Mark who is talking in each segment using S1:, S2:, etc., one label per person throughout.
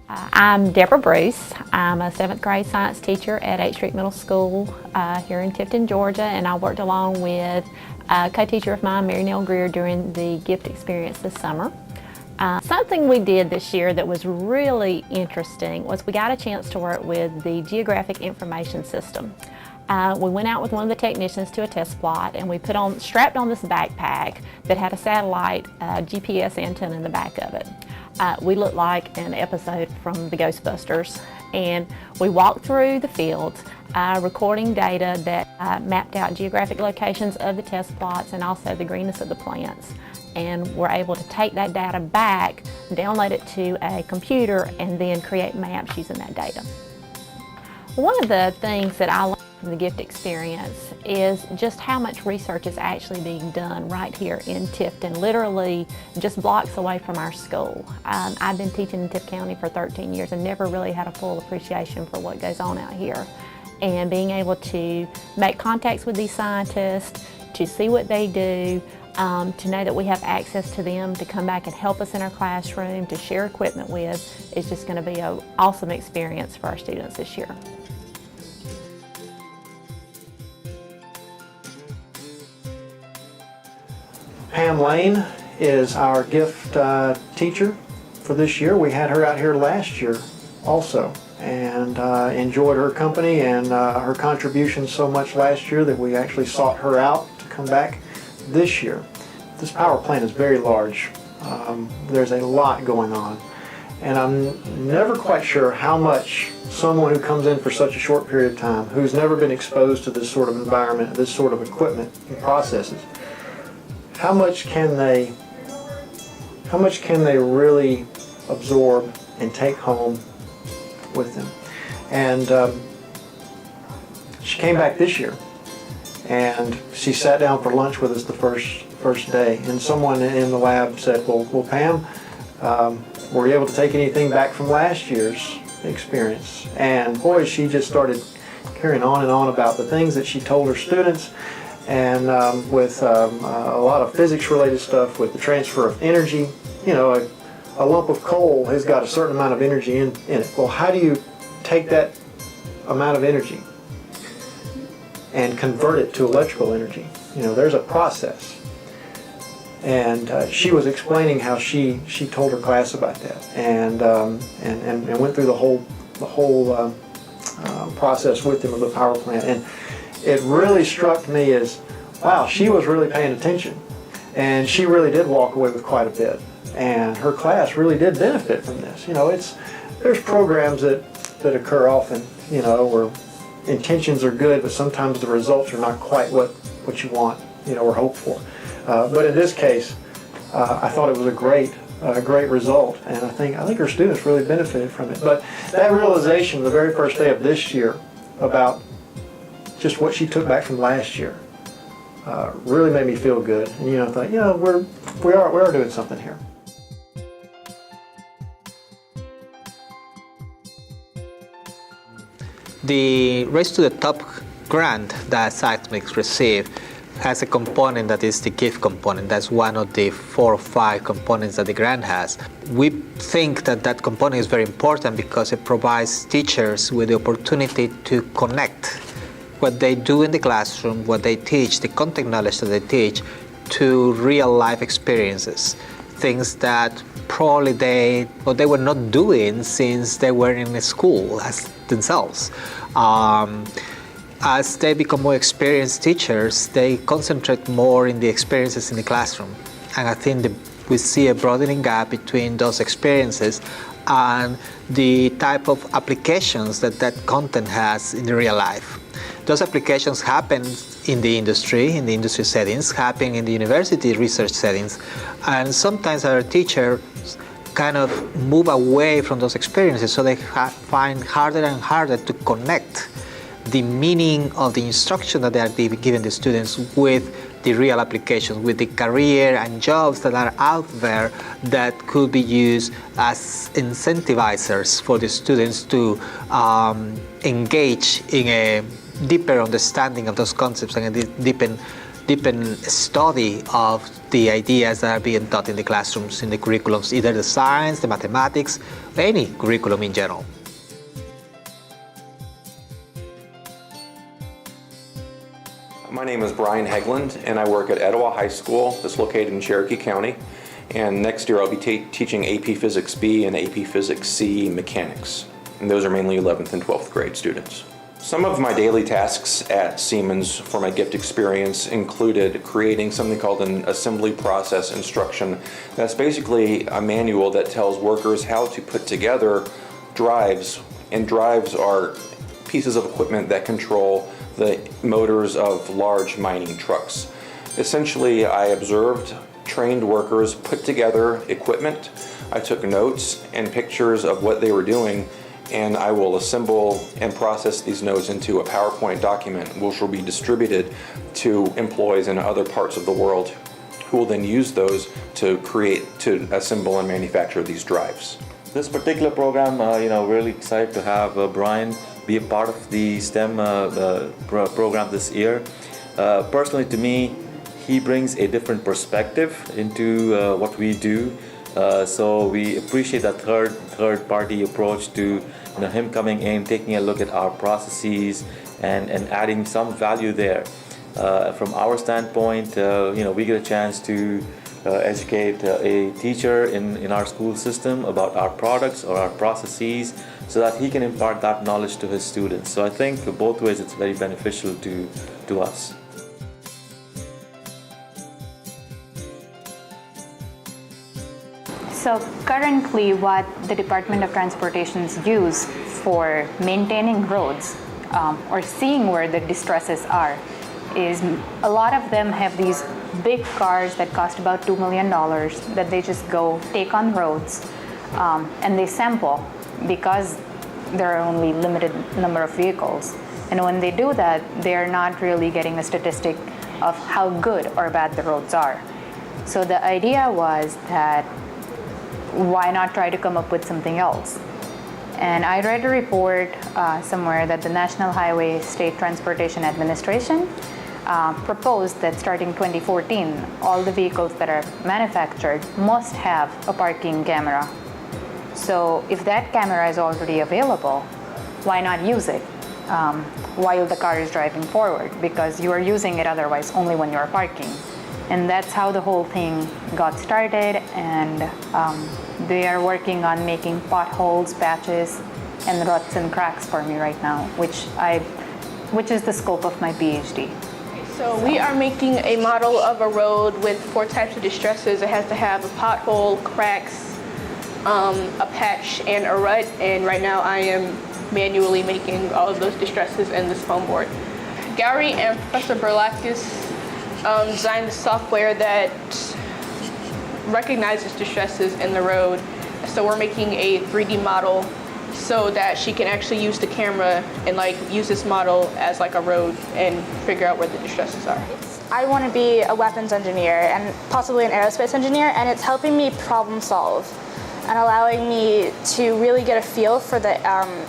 S1: I'm Deborah Bruce. I'm a 7th grade science teacher at 8th Street Middle School here in Tifton, Georgia, and I worked along with a co-teacher of mine, Mary Nell Greer, during the gift experience this summer. Something we did this year that was really interesting was we got a chance to work with the Geographic Information System. We went out with one of the technicians to a test plot, and we strapped on this backpack that had a satellite GPS antenna in the back of it. We looked like an episode from the Ghostbusters, and we walked through the fields recording data that mapped out geographic locations of the test plots and also the greenness of the plants. And we're able to take that data back, download it to a computer, and then create maps using that data. One of the things that I learned from the gift experience is just how much research is actually being done right here in Tifton, literally just blocks away from our school. I've been teaching in Tifton County for 13 years and never really had a full appreciation for what goes on out here. And being able to make contacts with these scientists, to see what they do, to know that we have access to them to come back and help us in our classroom, to share equipment with, is just going to be an awesome experience for our students this year.
S2: Pam Lane is our gift teacher for this year. We had her out here last year also, and enjoyed her company and her contributions so much last year that we actually sought her out to come back this year. This power plant is very large. There's a lot going on, and I'm never quite sure how much someone who comes in for such a short period of time, who's never been exposed to this sort of environment, this sort of equipment and processes, how much can they really absorb and take home with them. And she came back this year, and she sat down for lunch with us the first day, and someone in the lab said, well Pam, were you able to take anything back from last year's experience? And boy, she just started carrying on and on about the things that she told her students, and with a lot of physics related stuff, with the transfer of energy. You know, a lump of coal has got a certain amount of energy in it. Well, how do you take that amount of energy and convert it to electrical energy? You know, there's a process. And she was explaining how she told her class about that, and went through the whole process with them of the power plant. And it really struck me as, wow, she was really paying attention, and she really did walk away with quite a bit, and her class really did benefit from this. You know, there's programs that occur often, you know, where intentions are good, but sometimes the results are not quite what you want, you know, or hope for. But in this case, I thought it was a great result, and I think her students really benefited from it. But that realization the very first day of this year about just what she took back from last year really made me feel good. And, you know, I thought, you know, we are doing something here.
S3: The Race to the Top grant that CEISMC received has a component that is the gift component. That's one of the 4 or 5 components that the grant has. We think that component is very important because it provides teachers with the opportunity to connect what they do in the classroom, what they teach, the content knowledge that they teach, to real life experiences, things that probably they were not doing since they were in school as themselves. As they become more experienced teachers, they concentrate more in the experiences in the classroom. And I think we see a broadening gap between those experiences and the type of applications that content has in the real life. Those applications happen in the industry settings, happen in the university research settings, and sometimes our teachers kind of move away from those experiences, so they find harder and harder to connect the meaning of the instruction that they are giving the students with the real applications, with the career and jobs that are out there that could be used as incentivizers for the students to engage in a deeper understanding of those concepts and a deepen study of the ideas that are being taught in the classrooms, in the curriculums, either the science, the mathematics, or any curriculum in general.
S4: My name is Brian Hegland, and I work at Etowah High School that's located in Cherokee County. And next year I'll be teaching AP Physics B and AP Physics C mechanics. And those are mainly 11th and 12th grade students. Some of my daily tasks at Siemens for my gift experience included creating something called an assembly process instruction. That's basically a manual that tells workers how to put together drives, and drives are pieces of equipment that control the motors of large mining trucks. Essentially, I observed trained workers put together equipment. I took notes and pictures of what they were doing, and I will assemble and process these notes into a PowerPoint document, which will be distributed to employees in other parts of the world, who will then use those to assemble and manufacture these drives.
S5: This particular program, really excited to have Brian be a part of the STEM program this year. Personally, to me, he brings a different perspective into what we do. So we appreciate that third party approach to him coming in, taking a look at our processes and adding some value there. From our standpoint, we get a chance to educate a teacher in our school system about our products or our processes so that he can impart that knowledge to his students. So I think both ways it's very beneficial to us.
S6: So currently what the Department of Transportation's use for maintaining roads or seeing where the distresses are is a lot of them have these big cars that cost about $2 million that they just go take on roads and they sample because there are only limited number of vehicles. And when they do that, they're not really getting a statistic of how good or bad the roads are. So the idea was that why not try to come up with something else? And I read a report somewhere that the National Highway State Transportation Administration proposed that starting 2014, all the vehicles that are manufactured must have a parking camera. So if that camera is already available, why not use it while the car is driving forward? Because you are using it otherwise only when you are parking. And that's how the whole thing got started, and they are working on making potholes, patches, and ruts and cracks for me right now, which is the scope of my PhD.
S7: So we are making a model of a road with 4 types of distresses. It has to have a pothole, cracks, a patch, and a rut. And right now I am manually making all of those distresses in this foam board. Gowrie and Professor Berlakis designed the software that recognizes distresses in the road. So we're making a 3D model so that she can actually use the camera and use this model as a road and figure out where the distresses are.
S8: I want to be a weapons engineer and possibly an aerospace engineer, and it's helping me problem solve and allowing me to really get a feel for the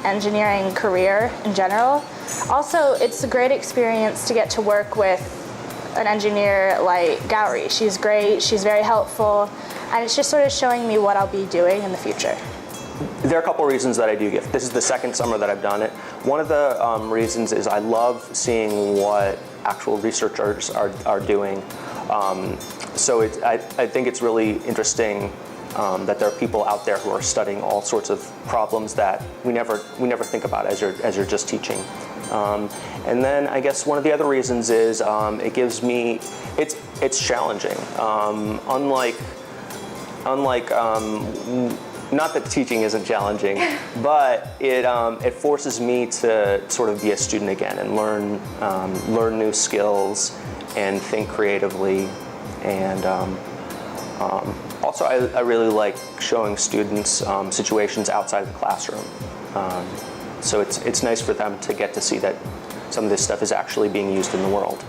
S8: engineering career in general. Also, it's a great experience to get to work with an engineer like Gowrie. She's great, she's very helpful, and it's just sort of showing me what I'll be doing in the future.
S9: There are a couple reasons that I do gift. This is the second summer that I've done it. One of the reasons is I love seeing what actual researchers are doing. So I think it's really interesting that there are people out there who are studying all sorts of problems that we never think about as you're just teaching. And then I guess one of the other reasons is it gives me, it's challenging. Unlike not that teaching isn't challenging, but it forces me to sort of be a student again and learn new skills and think creatively. And also I really like showing students situations outside of the classroom. So it's nice for them to get to see that some of this stuff is actually being used in the world.